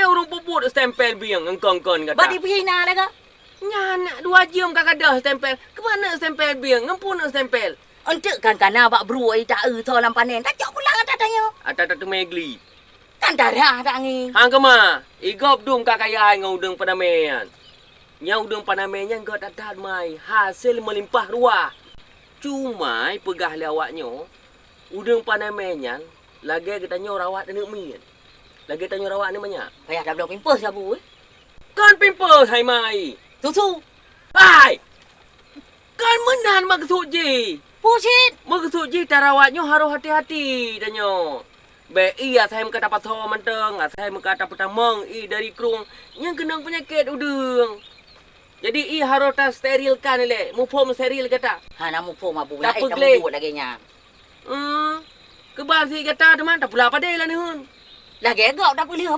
urung puput stempel biang engkong-kon kata. Badi pihina dah ke? Nyana 2 jam kakak dah stempel. Kemana stempel biang? Ngempun stempel. Untuk kan abak bro tak tolam panen. Tak jauh pulang tak tanya. Ada tu megli. Kan darah tak ngi. Hang kema, igop dum kakayai ngaudeng panamean. Nyaudeng panamean god adat mai hasil melimpah ruah. Cuma pegah lawaknyo udeng panamean lagi kita rawat ni min. Lagi tanya rawat ni banyak. Payah dah belum pimpus sabu. Kan pimpus hai mai. Susu. Hai. Kan menan maksud je. Pusit. Maksud je tarawatnyo harus hati-hati danyo. Be iya saya kata patho manteng, saya kata petamang dari krung yang kenang penyakit udeng. Jadi harus ta sterilkan le, mupom steril kata. Hana mupo mabu Tak lain pegleh. kamu buat lagi nya. Kebal si kata teman tak pula apa deh lah ni hun. Lagi gak tak boleh